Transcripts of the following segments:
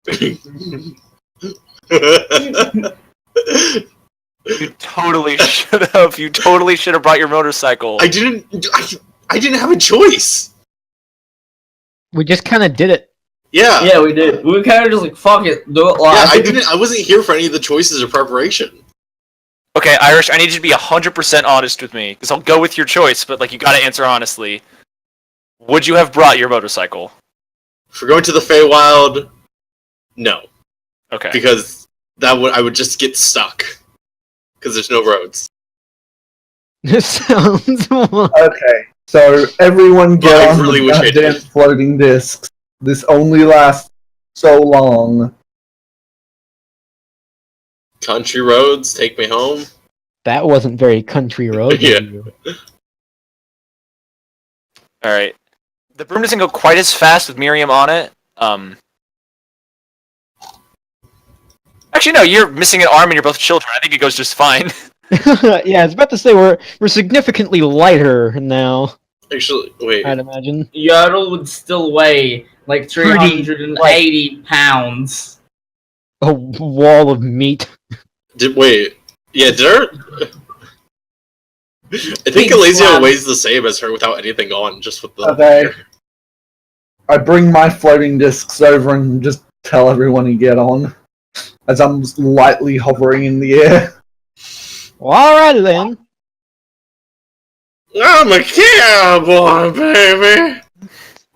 You totally should have. You totally should have brought your motorcycle. I didn't have a choice. We just kind of did it. Yeah. Yeah, we did. We were kind of just like, fuck it, do it live. Yeah, I wasn't here for any of the choices or preparation. Okay, Irish, I need you to be 100% honest with me, because I'll go with your choice, but like you gotta answer honestly. Would you have brought your motorcycle? If we're going to the Feywild, no. Okay. Because I would just get stuck. Because there's no roads. This sounds... Okay, so everyone get on really the wish I goddamn did. floating discs. This only lasts so long. Country roads, take me home. That wasn't very country road. Yeah. Alright. The broom doesn't go quite as fast with Miriam on it. Actually, no, you're missing an arm and you're both children. I think it goes just fine. Yeah, I was about to say we're significantly lighter now. Actually, wait. I'd imagine. Yodel would still weigh like 380 pounds. A wall of meat. Wait. Yeah, did her... I think Elysia weighs the same as her without anything on, just with the... Okay. I bring my floating discs over and just tell everyone to get on. As I'm lightly hovering in the air. Well, alrighty then. I'm a cowboy, baby!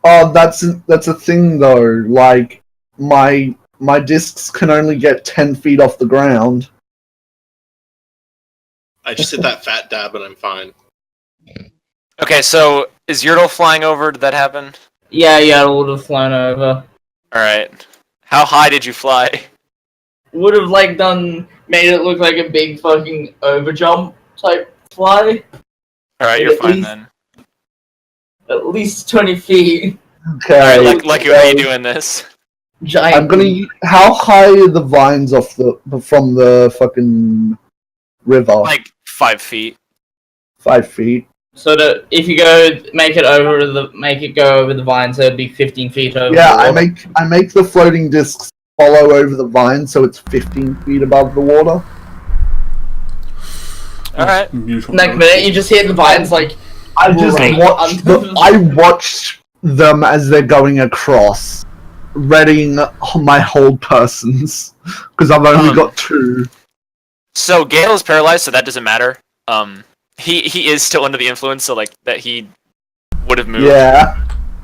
Oh, that's a thing though. Like, my discs can only get 10 feet off the ground. I just hit that fat dab and I'm fine. Okay, so is Yurtle flying over? Did that happen? Yeah, Yodel would have flown over. Alright. How high did you fly? Would have like made it look like a big fucking overjump type fly. Alright, you're fine then. At least 20 feet. Okay. Alright, like how are you doing this? Giant. I'm gonna. How high are the vines from the fucking river? Like 5 feet. 5 feet. So that if you make it go over the vine, so it'd be 15 feet over. Yeah, the water. I make the floating discs follow over the vine, so it's 15 feet above the water. Alright. Next minute, you just hear the vines like. I just I watch them as they're going across, readying my hold persons because I've only got 2. So Gale is paralyzed, so that doesn't matter. He is still under the influence, so like that he would have moved. Yeah.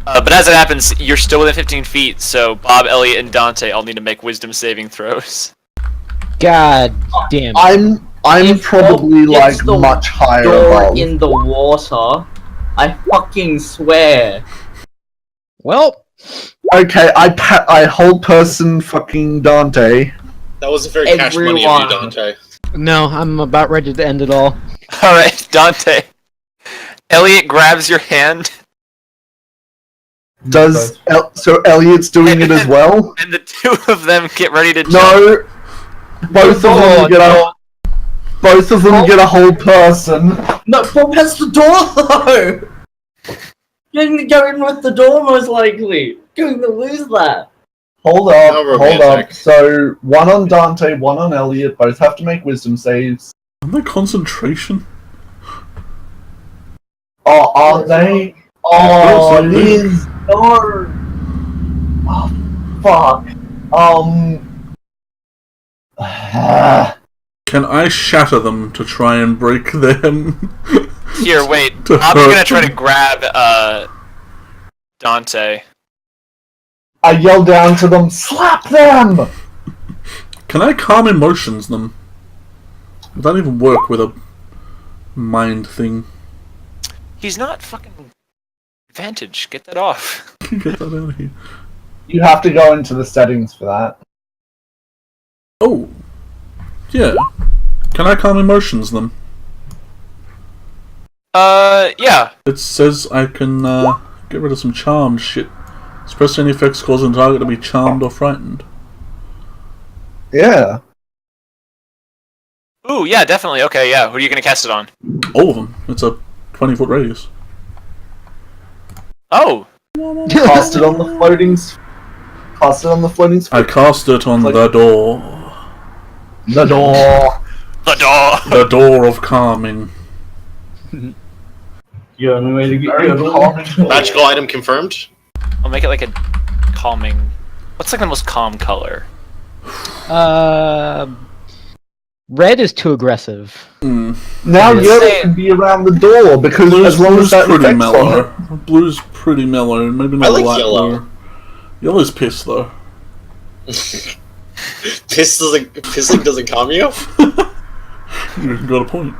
But as it happens, you're still within 15 feet, so Bob, Elliot, and Dante all need to make wisdom saving throws. God damn it. I'm probably like much higher Door above. in the water. I fucking swear. Well, Okay, I hold person fucking Dante. That wasn't very cash money of you, Everyone. Dante. no, I'm about ready to end it all. Alright, Dante. Elliot grabs your hand, So Elliot's doing it as well? and the two of them get ready to jump. No, both of them get a whole person. No, Bob has the door though. You're going to go in with the door most likely. You're going to lose that. Hold How up. romantic. So one on Dante, one on Elliot. Both have to make wisdom saves. Am I concentration? Oh, are they? Oh, Liz, no. Oh, fuck. Can I shatter them to try and break them? Here, wait. To I'm hurt gonna try to them. grab, Dante. I yell down to them, slap them! Can I calm emotions them? Would that even work with a mind thing? He's not fucking Vantage. Get that off. Get that out of here. You have to go into the settings for that. Oh. Yeah. Can I calm emotions them? Yeah. It says I can get rid of some charmed shit. Suppress any effects causing the target to be charmed or frightened. Yeah. Ooh, yeah, definitely. Okay, yeah. Who are you gonna cast it on? All of them. It's a 20-foot radius. Oh! Cast it on the Cast it on the floating I sphere. cast it on the door. The door. The door. The door of calming. The only way to get Very good. calming. Magical item confirmed. I'll make it like a calming. What's like the most calm color? Red is too aggressive. Mm. Now Yes. Yoda can be around the door because as long as that pretty effect's on mellow. Blue's pretty mellow. Maybe not I like light yellow. blue. Yellow's piss though. Pissing doesn't calm you. You got a point.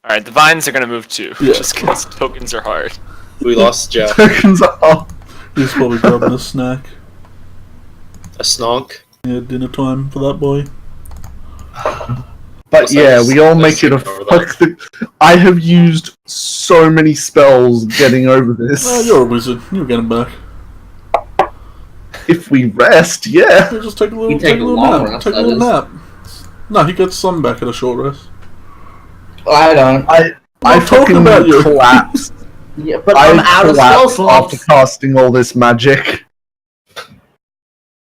Alright, the vines are gonna move too. Yeah. Just because tokens are hard. We lost Jeff. Tokens are. He's probably grabbing a snack. A snonk. Yeah, dinner time for that boy. But Also, yeah, let's- we all let's make it a skip over that. fuck. I have used so many spells getting over this. Oh, you're a wizard. You'll get him back. If we rest, yeah. Yeah, just take a little, You take take a a little long nap. rest, Take a that little is. nap. No, he gets some back at a short rest. I don't. I I'm talking fucking about you. collapsed. Yeah, but I'm out of spell collapsed after slots. casting all this magic.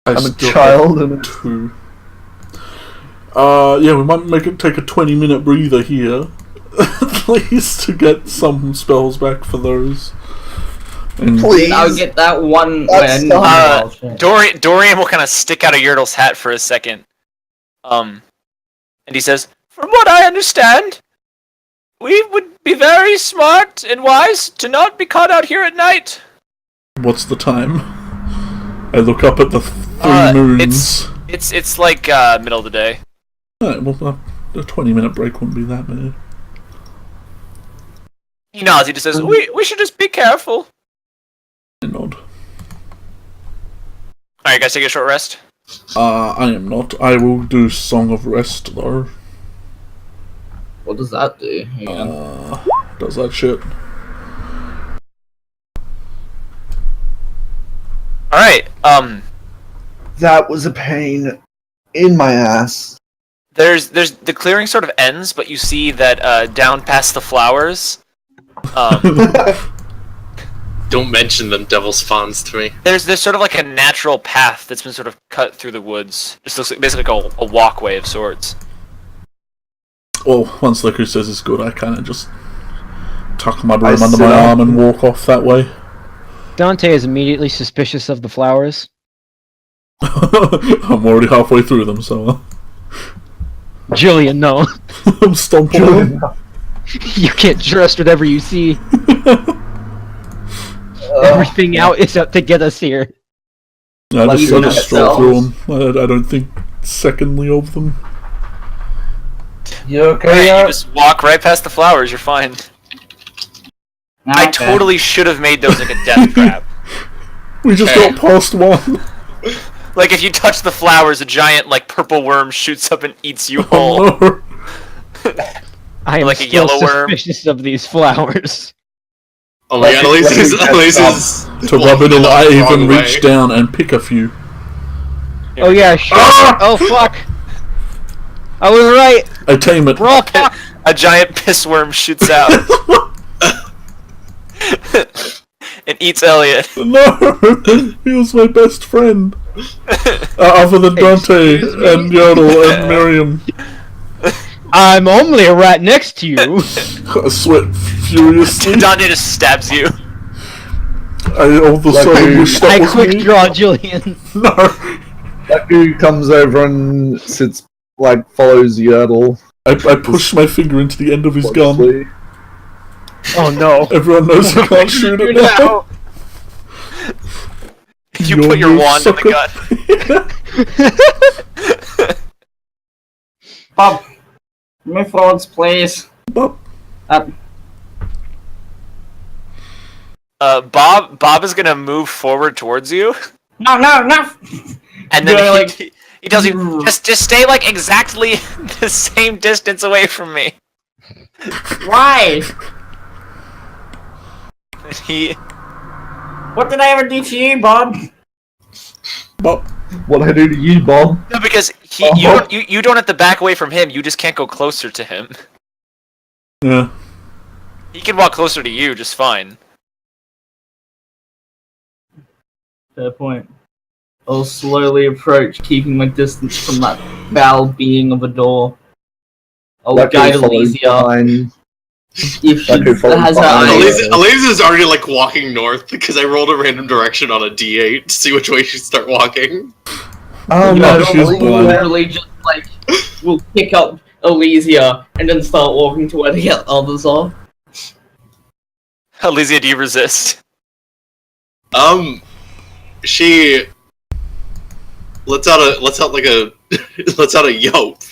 I'm a still child have and 2. Yeah, we might take a 20-minute breather here, at least to get some spells back for those. And please. I'll get that one. That's Dorian will kind of stick out of Yertle's hat for a second. And he says, "From what I understand, we would be very smart and wise to not be caught out here at night." what's the time? I look up at the 3 moons. It's like middle of the day. Alright, well, a 20-minute break wouldn't be that bad. He nods. He just says, "We should just be careful." I nod. Alright, guys, take a short rest. I am not. I will do Song of Rest, though. What does that do? Hang on. Does that shit. Alright, That was a pain in my ass. there's the clearing sort of ends, but you see that down past the flowers, Don't mention them devil spawns to me. there's sort of like a natural path that's been sort of cut through the woods. Just looks like basically like a walkway of sorts. Well, once Liku says it's good, I kind of just tuck my broom I under sit my up arm and walk off that way. Dante is immediately suspicious of the flowers. I'm already halfway through them, so Jillian, no. I'm stomping them. You can't trust whatever you see. Everything out is out to get us here. I Like just, you I know just stroll through yourselves. them. I don't think secondly of them. You okay? Alright, you Eric? just walk right past the flowers, you're fine. I Okay. totally should have made those like a death trap. We just Okay. got past one. Like if you touch the flowers, a giant like purple worm shoots up and eats you whole. Oh, I am Like a still yellow worm. suspicious of these flowers. Oh my god, at least Let me it's to rub it in, I the even wrong reach way. down and pick a few. Oh yeah, shit. Ah! Oh fuck. I was right. I tame it. We're all fucked. A giant piss worm shoots out and eats Elliot. No! He was my best friend. Other than Dante Excuse me? and Yodel and Miriam. I'm only right next to you. I sweat furiously. Dante just stabs you. I all of a sudden wish that I was quick me. draw Jillian. No! That dude comes over and sits, like, follows Yertle. I push my finger into the end of his gun. closely. Oh no. Everyone knows you can't shoot it now. You put your wand in the gun. Bob, move forwards, please. But Bob is gonna move forward towards you, No, no, no! and Yeah, then like- he tells you just stay like exactly the same distance away from me. Why? And he What did I ever do to you, Bob? What I do to you, Bob? no, because you don't have to back away from him. You just can't go closer to him. yeah. He can walk closer to you just fine. Fair point. I'll slowly approach, keeping my distance from that foul being of a door. I'll guide Elysia. If she has her eyes... Elysia's already like walking north because I rolled a random direction on a D8 to see which way she'd start walking. Literally just like will pick up Elysia and then start walking to where the others are. Elysia, do you resist? She lets out a yelp.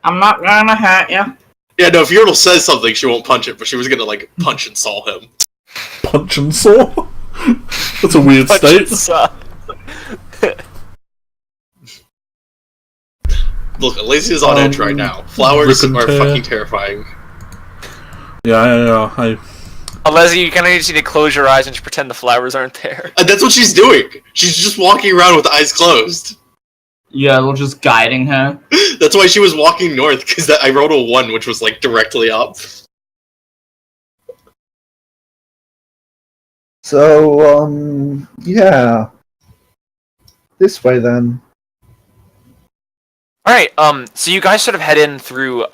I'm not gonna hurt you. Yeah, no, if Yordle says something, she won't punch it, but she was gonna like punch and saw him. Punch and saw? That's a weird state. Look, Elysia's on edge right now. Flowers are fucking terrifying. Yeah. Elysia, you kind of just need to close your eyes and just pretend the flowers aren't there. That's what she's doing. She's just walking around with eyes closed. Yeah, we're just guiding her. That's why she was walking north, because I rolled a 1, which was like directly up. So, yeah. This way then. Alright, so you guys sort of head in through,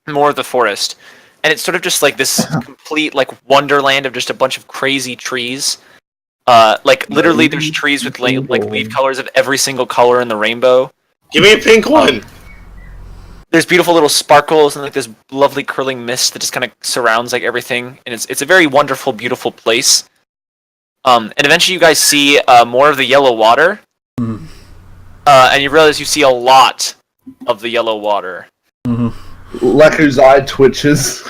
more of the forest. And it's sort of just like this complete, like, wonderland of just a bunch of crazy trees. Like, literally there's trees with, like leaf colors of every single color in the rainbow. Give me a pink one! There's beautiful little sparkles and, like, this lovely curling mist that just kind of surrounds, like, everything. And it's a very wonderful, beautiful place. And eventually you guys see, more of the yellow water. Mm. And you realize you see a lot of the yellow water. Mm-hmm. Leku's eye twitches.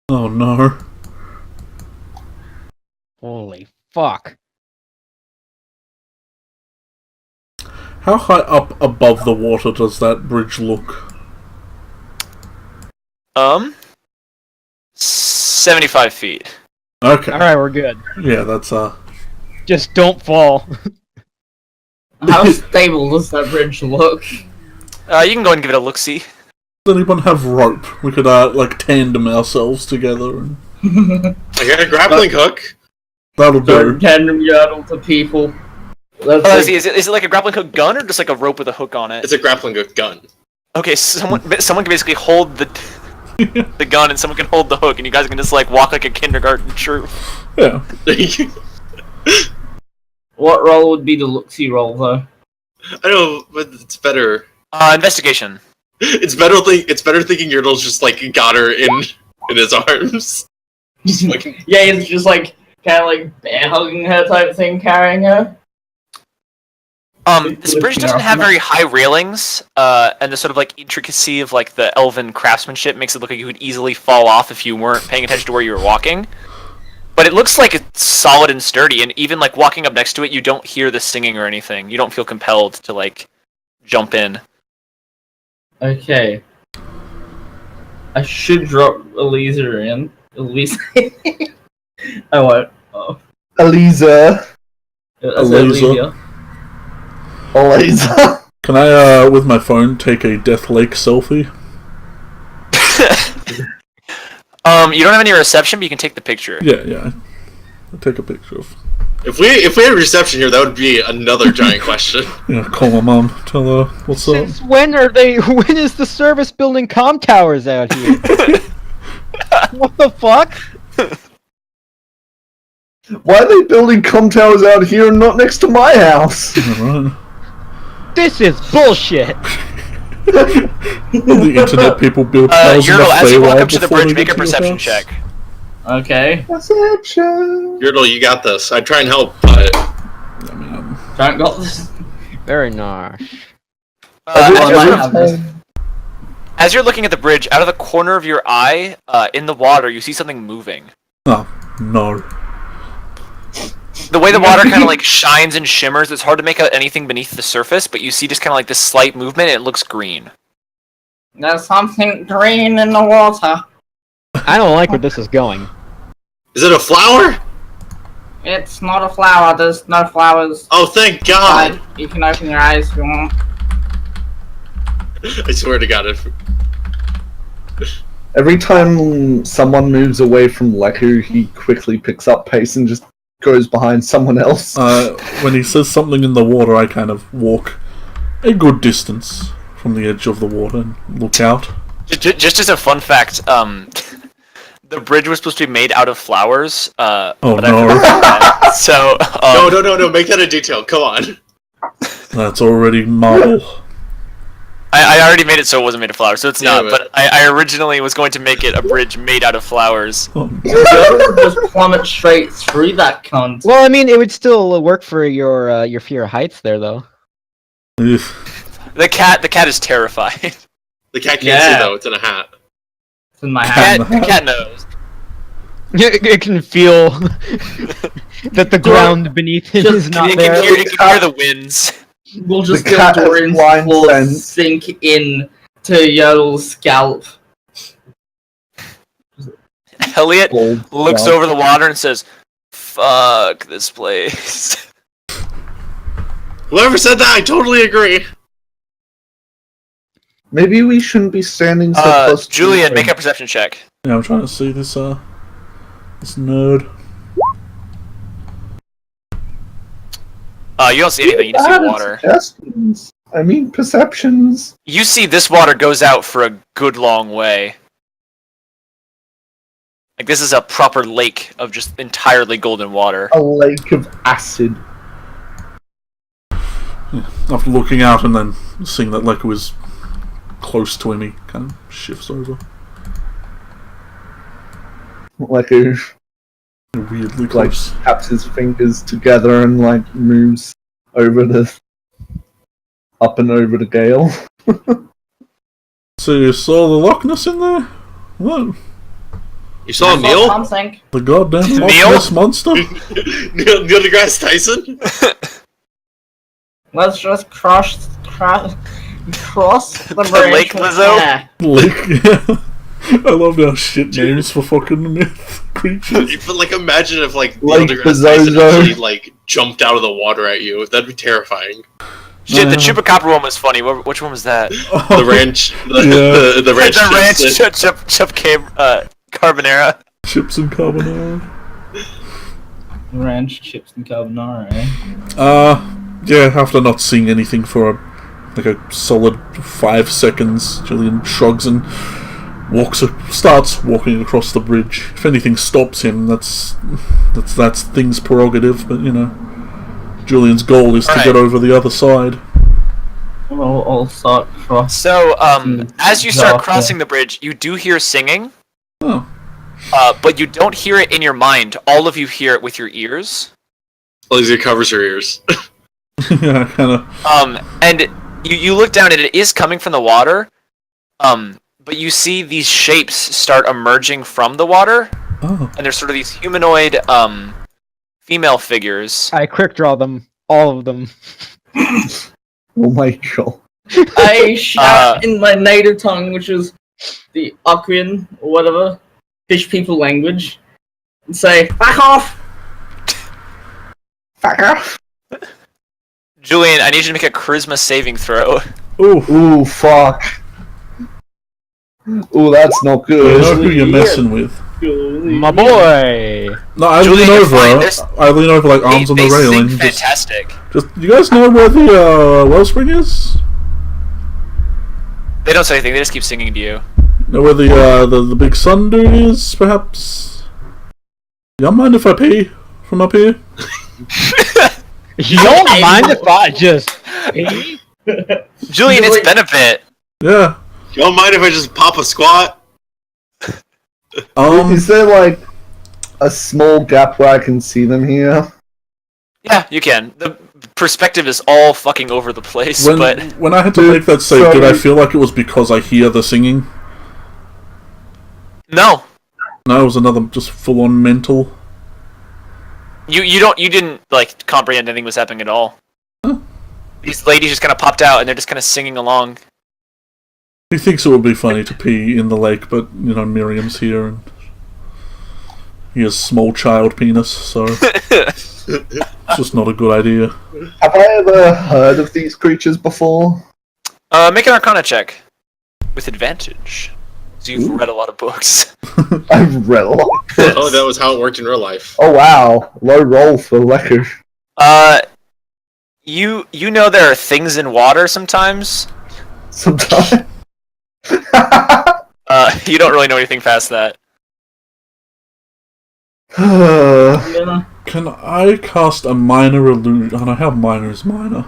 Oh no. Holy fuck. How high up above the water does that bridge look? 75 feet. Okay. Alright, we're good. Yeah, that's Just don't fall. How stable does that bridge look? You can go and give it a look-see. Does anyone have rope? We could like tandem ourselves together and... I got a grappling hook. That'll do. Tandem yodel to people. Is it like a grappling hook gun or just like a rope with a hook on it? It's a grappling hook gun. Okay, someone can basically hold the the gun and someone can hold the hook and you guys can just like walk like a kindergarten troop. Yeah. What roll would be the look-see roll though? I know, but it's better. Investigation. It's better thinking Yordle's just like got her in his arms. Just like, yeah, he's just like kind of like bear hugging her type thing, carrying her. This bridge doesn't have very high railings, and the sort of like intricacy of like the elven craftsmanship makes it look like you would easily fall off if you weren't paying attention to where you were walking. But it looks like it's solid and sturdy, and even like walking up next to it, you don't hear the singing or anything. You don't feel compelled to like jump in. Okay. I should drop Elysia in. Elysia. I won't. Oh. Elysia. Elysia. Elysia. Can I, with my phone, take a Death Lake selfie? You don't have any reception, but you can take the picture. Yeah. I'll take a picture of... If we had reception here, that would be another giant question. Yeah, call my mom, tell her what's up. Since when is the service building comm towers out here? What the fuck? Why are they building comm towers out here and not next to my house? Alright. This is bullshit! The internet people build towers in the Yordle, as you walk Feywild up to the before bridge, they make get a to your perception house. check. Okay. Perception. Yordle, you got this. I'd try and help, but I mean, Don't got this. Very nice. As you're looking at the bridge, out of the corner of your eye, in the water, you see something moving. oh, no. The way the water kind of like shines and shimmers, it's hard to make out anything beneath the surface, but you see just kind of like this slight movement, and it looks green. There's something green in the water. I don't like where this is going. is it a flower? It's not a flower. There's no flowers. Oh, thank God! You can open your eyes if you want. I swear to God, Every time someone moves away from Leku, he quickly picks up pace and just goes behind someone else. When he says something in the water, I kind of walk a good distance from the edge of the water and look out. Just as a fun fact, the bridge was supposed to be made out of flowers. Oh but no. I forgot that. So No, make that a detail, come on. That's already marble. I already made it so it wasn't made of flowers, so it's Yeah, not. But I originally was going to make it a bridge made out of flowers. Just plummet straight through that cunt. Well, I mean, it would still work for your fear of heights there, though. The cat is terrified. The cat can't see though, it's in a hat. It's in my Cat- hat. The cat knows. It can feel that the ground beneath it is not It there. can hear the winds. We'll just The feel cat has Dorian's blind claws sense. sink in to Yodel's scalp. Elliot Gold looks stuff. over the water and says, "Fuck this place." Whoever said that, I totally agree. Maybe we shouldn't be standing so close to Julian, the make a perception check. Yeah, I'm trying to see this nerd. You don't see anything. You just see water. Suggestions. I mean, perceptions. You see this water goes out for a good long way. Like, this is a proper lake of just entirely golden water. A lake of acid. After looking out and then seeing that Leku is close to him, he kind of shifts over. Like a Weirdly like close. taps his fingers together and like moves over the up and over the gale. So you saw the Loch Ness in there? What? You saw Neil? Something. The goddamn Loch Neil? Ness monster? Neil deGrasse Tyson? Let's just cross the bridge. Lake Lizzo? Yeah. Like, yeah. I love how shit names for fucking myth creatures. But like, imagine if like Neil Like deGrasse Tyson Bezzozo. actually like jumped out of the water at you. That'd be terrifying. Shit, the chupacabra one was funny. Which one was that? The ranch, Yeah. the ranch, The ranch chips. carbonara. Chips and carbonara. Ranch, chips, and carbonara. Eh? Yeah, after not seeing anything for a solid 5 seconds, Julian shrugs and starts walking across the bridge. If anything stops him, that's thing's prerogative, but you know, Julian's goal is to Alright. get over the other side. I'll start cross. So, as you start Yeah. crossing the bridge, you do hear singing, Oh. but you don't hear it in your mind. All of you hear it with your ears. Well, it covers your ears. Yeah, kind of. And you look down and it is coming from the water, but you see these shapes start emerging from the water, Oh. and there's sort of these humanoid, female figures. I quick draw them, all of them. Oh my god. I shout in my native tongue, which is the Akrian or whatever, fish people language, and say, "Back off!" Fuck off. Julian, I need you to make a charisma saving throw. Ooh. Ooh, fuck. Ooh, that's not You good. know who you're messing with. My boy! No, I Julian, lean you're over. fine. There's- I lean over like arms on the they railing. sing fantastic. Just, you guys know where the wellspring is? They don't say anything. They just keep singing to you. Know where the big sun dude is, perhaps? You don't mind if I pee from up here? You don't mind if I just... Julian, it's benefit. Yeah. You don't mind if I just pop a squat? Is there like a small gap where I can see them here? Yeah, you can. The perspective is all fucking over the place, but when I had to make that save, did I feel like it was because I hear the singing? no. No, it was another just full on mental. You didn't like comprehend anything was happening at all. Huh. These ladies just kind of popped out and they're just kind of singing along. He thinks it would be funny to pee in the lake, but you know Miriam's here and he has small child penis, so it's just not a good idea. Have I ever heard of these creatures before? Make an Arcana check with advantage. So you've read a lot of books. I've read a lot. Oh, that was how it worked in real life. Oh wow, low roll for Lecker. You know there are things in water sometimes. Sometimes. You don't really know anything past that. Yeah. Can I cast a minor illusion? I don't know how minor is minor.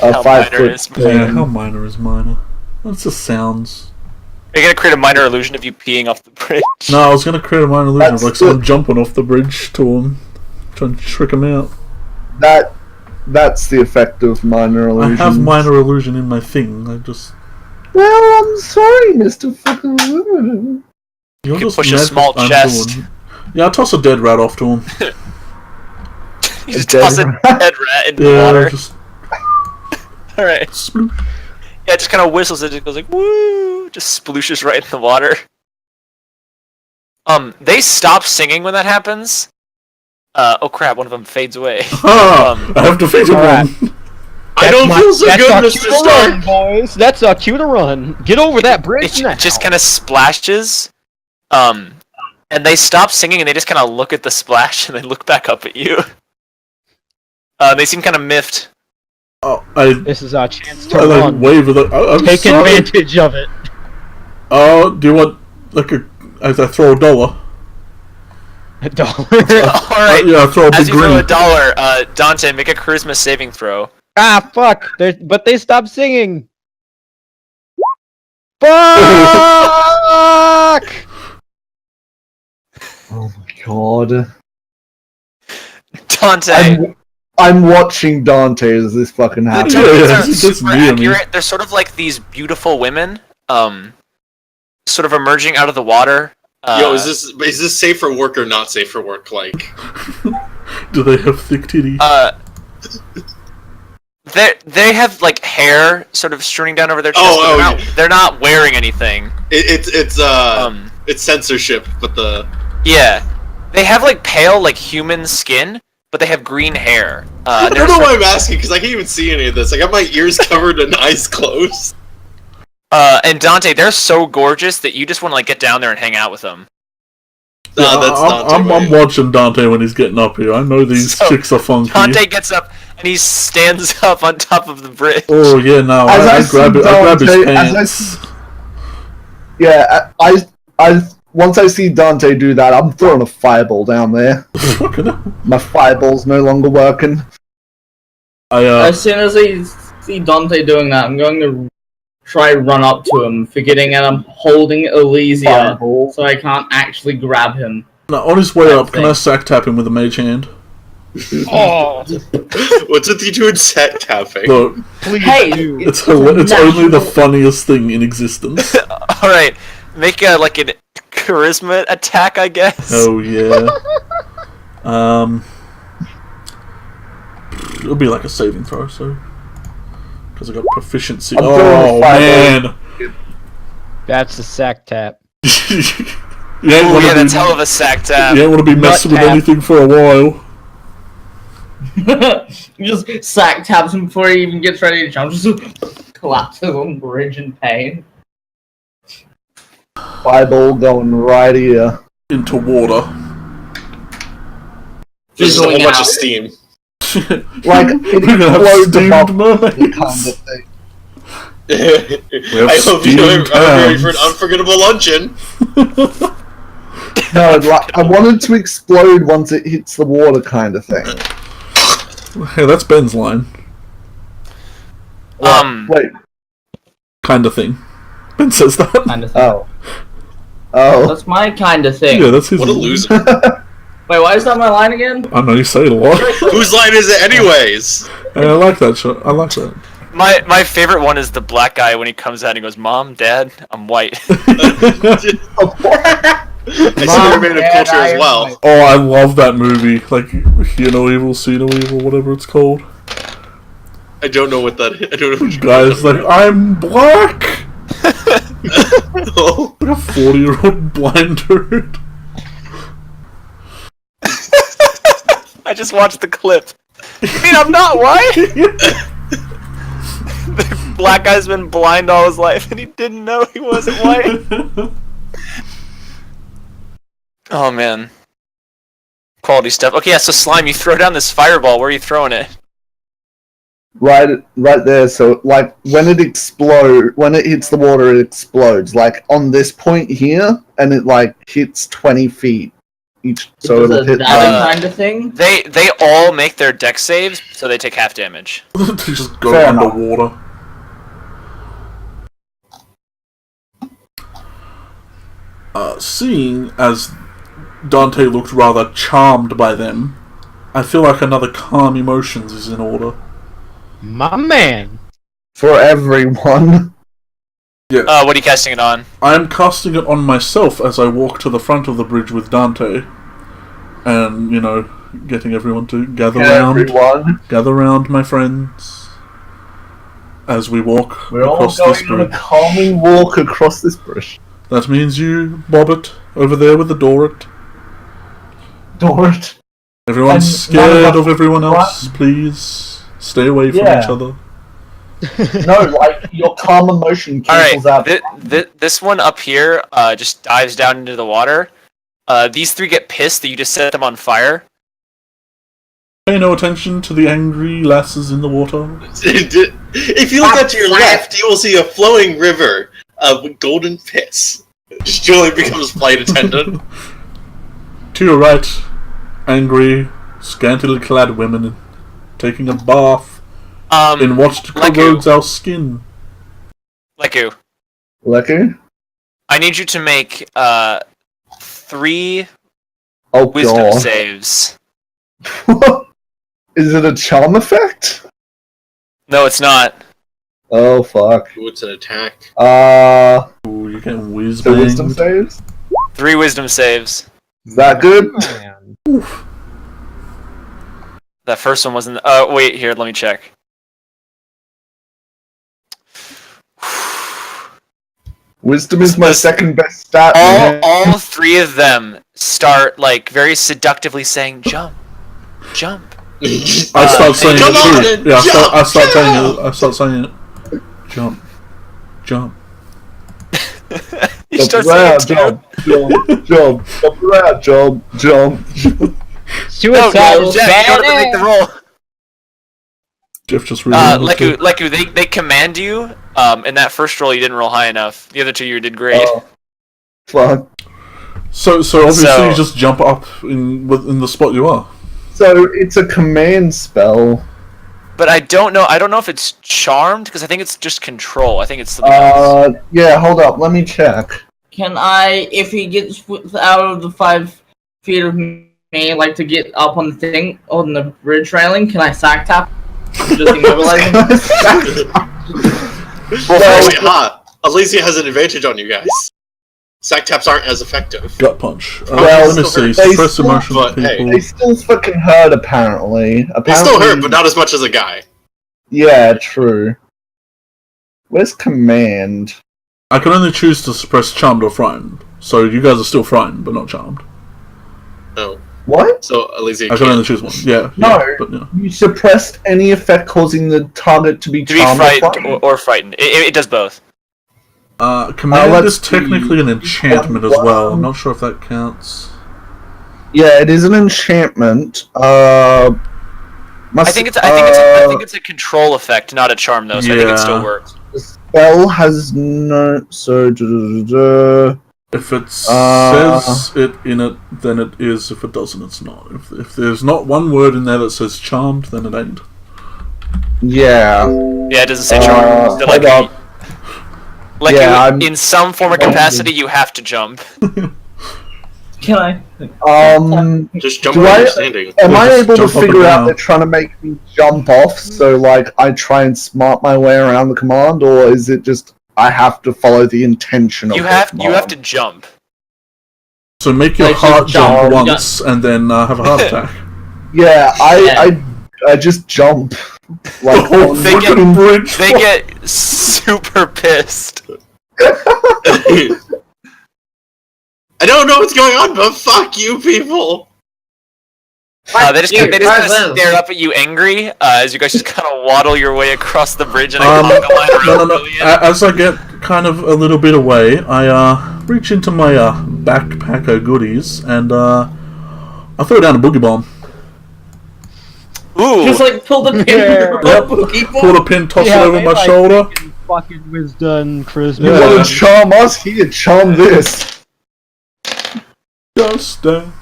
How 5 minor foot. is Yeah, how minor is minor? That just sounds. Are you gonna create a minor illusion of you peeing off the bridge? No, I was gonna create a minor illusion of That's like someone jumping off the bridge to him, trying to trick him out. That's the effect of minor illusion. I have minor illusion in my thing. I just. Well, I'm sorry, Mr. Fucking. You're You could just push a mad small I'm chest. doing- Yeah, I'll toss a dead rat off to him. You just dead toss a rat. dead rat into the Yeah, water. just. Alright. Sploosh. Yeah, it just kind of whistles. It just goes like, woo! Just splooshes right in the water. They stop singing when that happens. Oh crap, one of them fades away. Ah, I have to face him Alright. one. I don't feel so That's good, our Mr. cue to Stark. run, boys. That's our cue to run. Get over that bridge It now. just kind of splashes. And they stop singing and they just kind of look at the splash and they look back up at you. They seem kind of miffed. Oh, This is our chance to I like run. wave with it. I'm Take sorry. advantage of it. Oh, do you want like a? As I throw a dollar. $1. Alright, Yeah, I throw a as big you throw green. $1, Dante, make a charisma saving throw. Ah, fuck. But they stopped singing. Fuck! Oh my god. Dante. I'm watching Dante as this fucking happens. Yeah, These yeah, are it's just super near me. accurate. They're sort of like these beautiful women, sort of emerging out of the water. Yo, is this safe for work or not safe for work? Like, Do they have thick titties? They have like hair sort of streaming down over their chest. Oh, but they're not wearing anything. it's censorship, but Yeah, they have like pale like human skin, but they have green hair. I don't know why I'm asking because I can't even see any of this. I got my ears covered and eyes closed. And Dante, they're so gorgeous that you just want to like get down there and hang out with them. No, that's not. I'm watching Dante when he's getting up here. I know these So, chicks are funky. Dante gets up and he stands up on top of the bridge. Oh yeah, no, As I I grab see it. I grab his Dante- as I pants. see- Yeah, I once I see Dante do that, I'm throwing a fireball down there. Fucking hell. My fireball's no longer working. As soon as I see Dante doing that, I'm going to try run up to him, forgetting that I'm holding Elysia, Fireball. so I can't actually grab him. No, on his way I up, can I think. sack tap him with a mage hand? Oh, What's with you doing set tapping? Look, please Hey, do. it's only the national- funniest thing in existence. All right, make like an charisma attack, I guess. Oh yeah. It'll be like a saving throw, so because I got proficiency. I'm throwing Oh a fireball. man. That's the sack tap. You ain't Oh wanna yeah, be, that's hell of a sack tap. you ain't want to be messing with tap. anything for a while. Just sack taps him before he even gets ready to jump. Just collapses on the bridge in pain. Fireball going right here. Into water. This is a whole Fizzling bunch out. of steam. Like, it We're gonna have explodes steamed above mermaids. the kind of thing. I hope steamed I'm ready for an hams. unforgettable luncheon. No, like, I wanted to explode once it hits the water kind of thing. Hey, that's Ben's line. Wait, Kind of thing. Ben says that. Kind of thing. oh. That's my kind of thing. Yeah, that's his. What a line. loser. Wait, why is that my line again? I know you say it a lot. Whose line is it anyways? Hey, I like that shot. I like that. My favorite one is the black guy when he comes out and he goes, "Mom, Dad, I'm white." I see your man of culture as well. Oh, I love that movie. Like, Hear No Evil, See No Evil, whatever it's called. I don't know what that is. I don't know what Guy's like, I'm black! Oh. Like a 40-year-old blind dude. I just watched the clip. You mean I'm not white? black guy's been blind all his life and he didn't know he wasn't white. Oh man. Quality stuff. Okay, yeah, so Slime, you throw down this fireball. Where are you throwing it? Right there. So, like, when it hits the water, it explodes. Like on this point here, and it like hits 20 feet each. So it'll hit. That kind of thing. They all make their dex saves, so they take half damage. They just go Fair underwater. Seeing as Dante looked rather charmed by them, I feel like another calm emotions is in order. My man. For everyone. Yes. What are you casting it on? I am casting it on myself as I walk to the front of the bridge with Dante, and getting everyone to gather round. Everyone. Gather round, my friends, as we walk We're all across going this on a bridge. calming walk across this bridge. That means you, Bobbit, over there with the Dorit. Dorit. Everyone's And none scared of us- of everyone else. Please stay away from Yeah. each other. No, like your calm emotion cancels out. This one up here just dives down into the water. These three get pissed that you just set them on fire. Pay no attention to the angry lasses in the water. If you look out to your left, you will see a flowing river of golden piss. Julian becomes flight attendant. To your right, angry, scantily clad women taking a bath in what corrodes our skin. Leku, Lucky? I need you to make 3 Oh wisdom god. saves. Is it a charm effect? No, it's not. Oh fuck. Ooh, it's an attack. Ooh, you're getting whiz So wisdom banged. saves? 3 wisdom saves. Is that good? Man. That first one wasn't. Oh, wait, here, let me check. Wisdom is my second best stat. man. All 3 of them start like very seductively saying, "Jump, jump." I start saying Come on, it too. Yeah, jump, I start saying jump. it. I start saying it. Jump, jump. You start saying it too. Jump around, jump. No, Suicidal Jeff, you don't have to make the roll. Jeff just really wanted to- Leku, they command you. In that first roll, you didn't roll high enough. The other 2, you did great. Oh, fuck. So obviously So- you just jump up in the spot you are. So it's a command spell. But I don't know. I don't know if it's charmed because I think it's just control. I think it's something else. Yeah, hold up, let me check. Can I, if he gets out of the 5 feet of me, like to get up on the thing, on the bridge railing, can I sack tap? Just immobilize him? Well, wait, Alicia has an advantage on you guys. Sack taps aren't as effective. Gut punch. Well, let me see. they Suppress still- emotions, but, hey. people. They still fucking hurt, apparently. They still hurt, but not as much as a guy. Yeah, true. Where's command? I can only choose to suppress charmed or frightened. So you guys are still frightened, but not charmed. No. What? So, Alicia I can only choose one. Yeah. No. Yeah, but yeah. You suppressed any effect causing the target to be To be charmed frightened or frightened. It does both. Command let's is technically see. an enchantment as well. I'm not sure if that counts. Yeah, it is an enchantment. I think it's a control effect, not a charm though. So I think it still Yeah. works. The spell has no. So. If it says it in it, then it is. If it doesn't, it's not. If there's not one word in there that says charmed, then it ain't. Yeah. Yeah, it doesn't say charm. So, hold up. Like Yeah, I'm- in some form or capacity, you have to jump. Can I? Just jump Do where I- you're standing. Am I Just able to jump up and figure out down. they're trying to make me jump off, so like I try and smart my way around the command, or is it just I have to follow the intention of You the have command? to jump. So make your Like, heart just jump jump. once, and then have a heart attack. Yeah, Yeah. I just jump. Like Oh, on They get- fucking bridge. They get super pissed. I don't know what's going on, but fuck you people! They just kind of stare up at you angry as you guys just kind of waddle your way across the bridge in a conga line around No. As I get kind of a little bit away, I reach into my backpack of goodies and I throw down a boogie bomb. Ooh! Just like pull the pin from a boogie bomb. Pull the pin, toss it over my shoulder. Fucking wisdom, charisma. You want to charm us? Here, charm this. Just dance.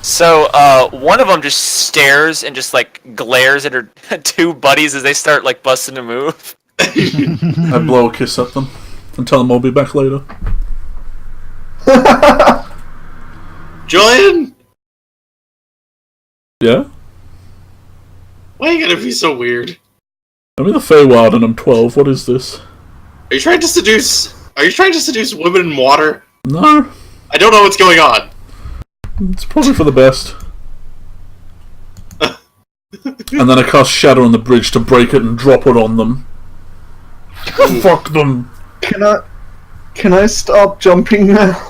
So, one of them just stares and just, like, glares at her two buddies as they start, like, busting a move. I blow a kiss at them and tell them I'll be back later. Julian? Yeah? Why are you gonna be so weird? I'm in the Feywild and I'm 12. What is this? Are you trying to seduce women in water? No. I don't know what's going on. It's probably for the best. And then I cast Shadow on the bridge to break it and drop it on them. Fuck them. Can I stop jumping now?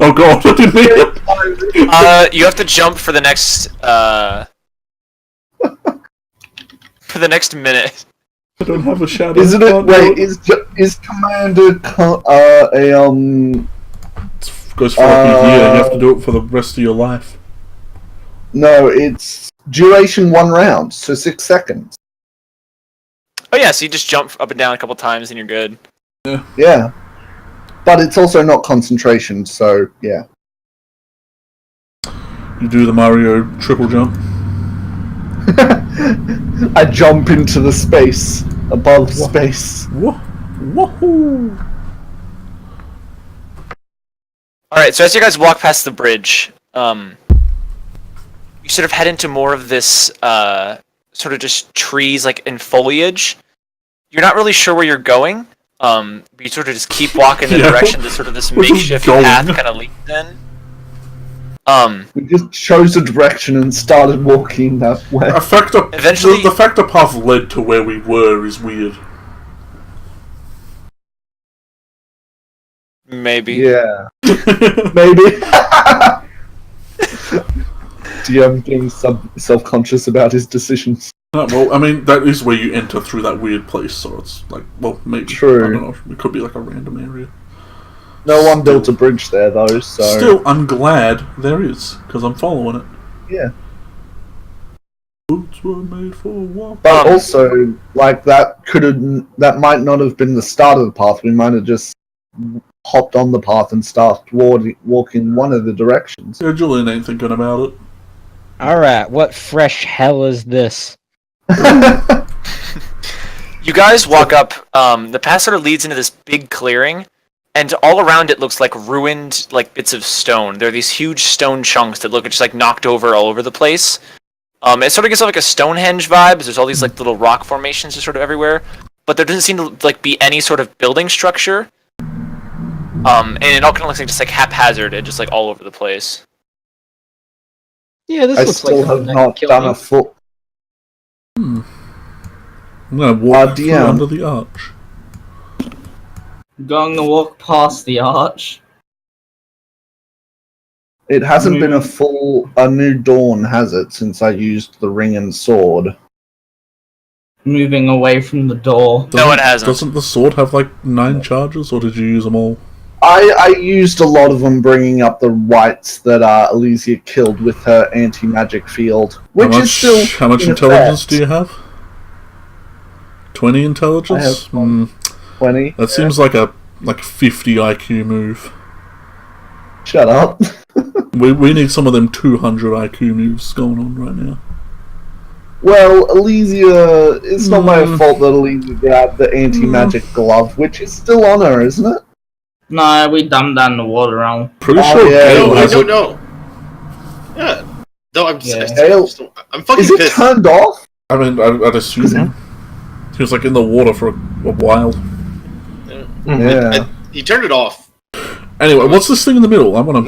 Oh god, I didn't mean it. You have to jump for the next, for the next minute. I don't have a shadow. Isn't it? Wait, is Commander goes for like a year. You have to do it for the rest of your life. No, it's duration 1 round, so 6 seconds. Oh yeah, so you just jump up and down a couple times and you're good. Yeah. But it's also not concentration, so yeah. You do the Mario triple jump. I jump into the space above space. Woohoo! Alright, so as you guys walk past the bridge, you sort of head into more of this, sort of just trees, like, in foliage. You're not really sure where you're going, but you sort of just keep walking in the direction that sort of this makeshift path kind of leads in. We just chose a direction and started walking that way. Eventually, the fact the path led to where we were is weird. Maybe. Yeah. Maybe. DM being self-conscious about his decisions. Well, I mean, that is where you enter through that weird place, so it's like, well, maybe. True. I don't know. It could be like a random area. No one built a bridge there, though, so... Still, I'm glad there is, because I'm following it. Yeah. Boots were made for walking. But also, like, that might not have been the start of the path. We might have just hopped on the path and started walking one of the directions. Yeah, Julian ain't thinking about it. Alright, what fresh hell is this? You guys walk up, the path sort of leads into this big clearing, and all around it looks like ruined, like, bits of stone. There are these huge stone chunks that look just, like, knocked over all over the place. It sort of gives off, like, a Stonehenge vibe. There's all these, like, little rock formations just sort of everywhere. But there doesn't seem to, like, be any sort of building structure. And it all kind of looks like just, like, haphazard and just, like, all over the place. Yeah, this looks like I still have not done a full... I'm gonna walk through under the arch. Going to walk past the arch. It hasn't been a new dawn, has it, since I used the ring and sword? Moving away from the door. No, it hasn't. Doesn't the sword have like 9 charges, or did you use them all? I used a lot of them, bringing up the wights that Elysia killed with her anti-magic field, which is still... How much intelligence do you have? 20 intelligence? I have 20. That seems like a 50 IQ move. Shut up. We need some of them 200 IQ moves going on right now. Well, Elysia... It's not my fault that Elysia grabbed the anti-magic glove, which is still on her, isn't it? No, we dumbed down the water round. Pretty sure Gale I has don't it. know. Yeah. No, I'm fucking Is it pissed. turned off? I mean, I'd assume he was like in the water for a while. Yeah. He turned it off. Anyway, what's this thing in the middle? I'm gonna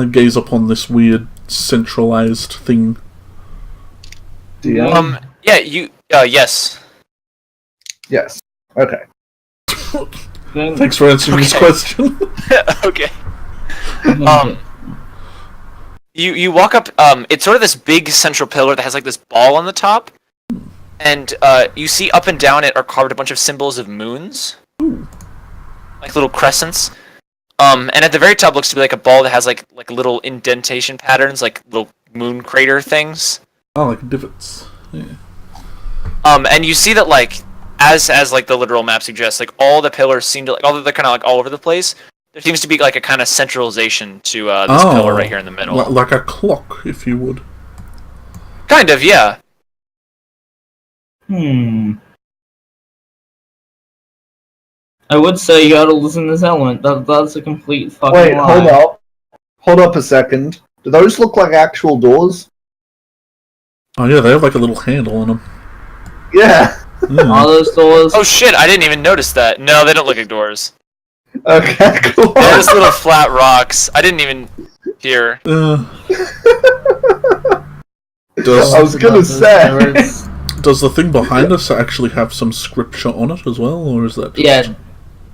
gaze upon this weird centralized thing. Yeah. Yeah, you, yes. Yes. Okay. Thanks for answering this question. Okay. You walk up. It's sort of this big central pillar that has like this ball on the top, and you see up and down it are carved a bunch of symbols of moons, like little crescents. And at the very top looks to be like a ball that has like little indentation patterns, like little moon crater things. Oh, like divots. Yeah. And you see that like as like the literal map suggests, like all the pillars seem to like, although they're kind of like all over the place, there seems to be like a kind of centralization to this pillar right here in the middle. Like a clock, if you would. Kind of, yeah. I would say you gotta listen to this element. That's a complete fucking Wait, lie. hold up. Hold up a second. Do those look like actual doors? Oh yeah, they have like a little handle on them. Yeah. All those doors. Oh shit, I didn't even notice that. No, they don't look like doors. Okay, cool. They're just little flat rocks. I didn't even hear. I was gonna say. Does the thing behind us actually have some scripture on it as well, or is that? Yeah,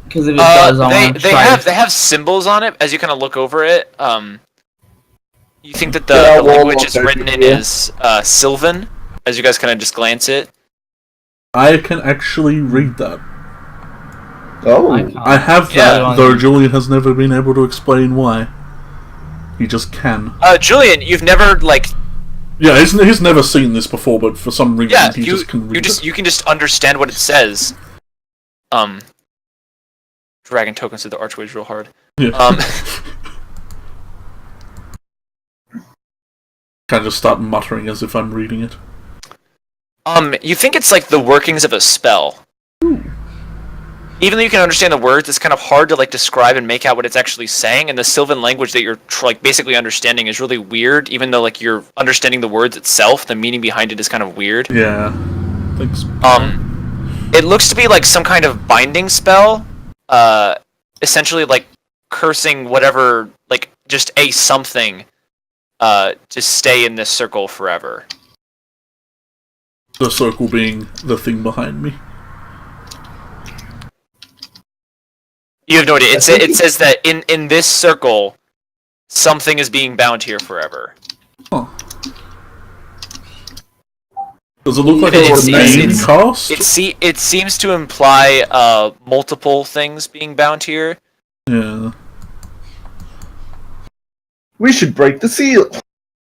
because if it does, I want to try. They have symbols on it as you kind of look over it. You think that Yeah, the well, language it's okay, written in yeah. is Sylvan, as you guys kind of just glance it. I can actually read that. Oh. I have Yeah. that, though Julian has never been able to explain why. He just can. Julian, you've never like. Yeah, he's never seen this before, but for some reason Yeah, he just can read it. you can just understand what it says. Dragging tokens through the archways real hard. Yeah. Kind of just start muttering as if I'm reading it. You think it's like the workings of a spell. Even though you can understand the words, it's kind of hard to like describe and make out what it's actually saying. And the Sylvan language that you're like basically understanding is really weird. Even though like you're understanding the words itself, the meaning behind it is kind of weird. Yeah. Thanks. It looks to be like some kind of binding spell. Essentially like cursing whatever, like just a something, to stay in this circle forever. The circle being the thing behind me. You have no idea. It says that in this circle, something is being bound here forever. Huh. Does it look like It's- a it's- main it's- cast? It seems to imply multiple things being bound here. Yeah. We should break the seal.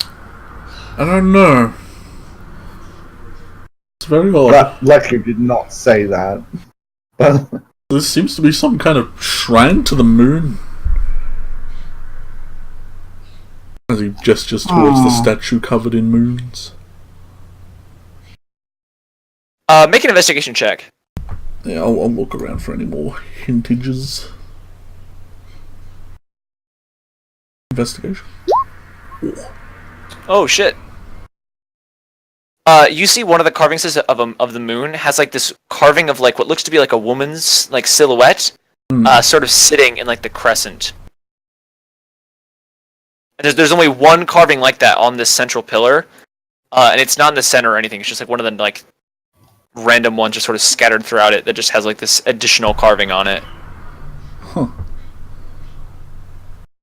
I don't know. It's very odd. Lecker did not say that. But This seems to be some kind of shrine to the moon. As he gestures towards the statue covered in moons. Make an investigation check. Yeah, I'll look around for any more hintages. Investigation. Oh shit. You see one of the carvings of the moon has like this carving of like what looks to be like a woman's like silhouette, sort of sitting in like the crescent. And there's only one carving like that on this central pillar, and it's not in the center or anything. It's just like one of the like random ones just sort of scattered throughout it that just has like this additional carving on it. Huh.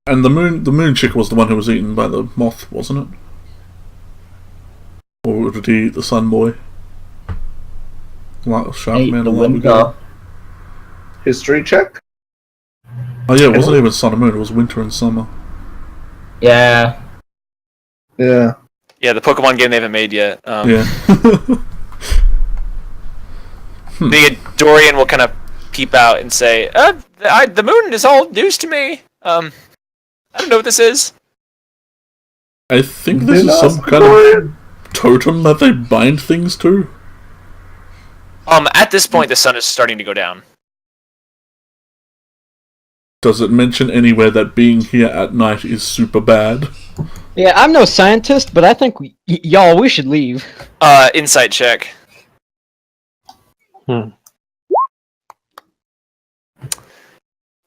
And the moon chick was the one who was eaten by the moth, wasn't it? Or did he eat the sun boy? Like shark man a while ago. history check. Oh yeah, it wasn't even sun and moon, it was winter and summer. Yeah. Yeah. Yeah, the Pokemon game they haven't made yet. Yeah. Dorian will kind of peep out and say, the moon is all news to me. I don't know what this is. I think this is some kind of totem that they bind things to. At this point, the sun is starting to go down. Does it mention anywhere that being here at night is super bad? Yeah, I'm no scientist, but I think y'all, we should leave. Insight check.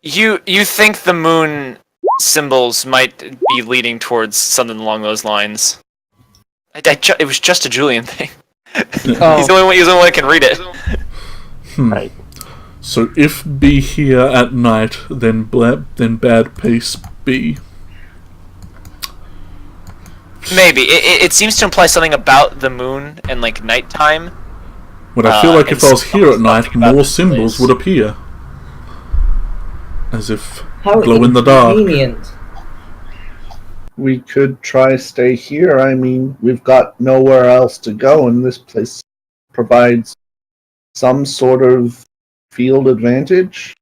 You think the moon symbols might be leading towards something along those lines. It was just a Julian thing. Oh. He's the only one that can read it. Right. So if be here at night, then bad pace be. Maybe it seems to imply something about the moon and like nighttime. But I feel like and if I was here at night, something about more this symbols place. would appear. As if How glow in the dark. inconvenient. We could try stay here. I mean, we've got nowhere else to go, and this place provides some sort of field advantage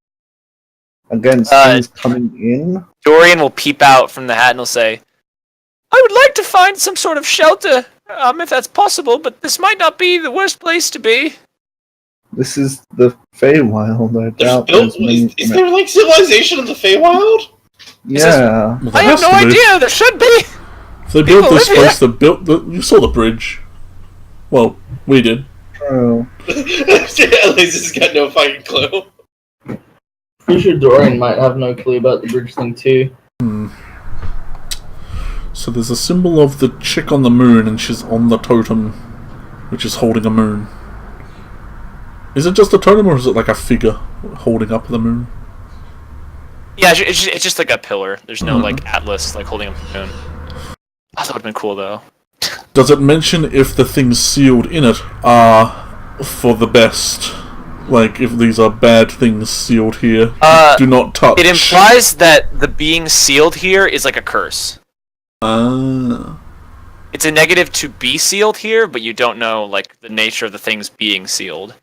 against things coming in. Dorian will peep out from the hat and will say, "I would like to find some sort of shelter, if that's possible, but this might not be the worst place to be." This is the Feywild. I doubt Is there like civilization in the Feywild? Yeah. Well, I there have has no to be. idea. There should be. If they built People this live place, they built you saw the bridge. Well, we did. True. At least he's got no fucking clue. Pretty sure Dorian might have no clue about the bridge thing too. So there's a symbol of the chick on the moon, and she's on the totem, which is holding a moon. Is it just a totem, or is it like a figure holding up the moon? Yeah, it's just like a pillar. There's no like atlas like holding up the moon. I thought it would have been cool though. Does it mention if the things sealed in it are for the best? Like, if these are bad things sealed here, do not touch. It implies that the being sealed here is like a curse. Ah. It's a negative to be sealed here, but you don't know like the nature of the things being sealed.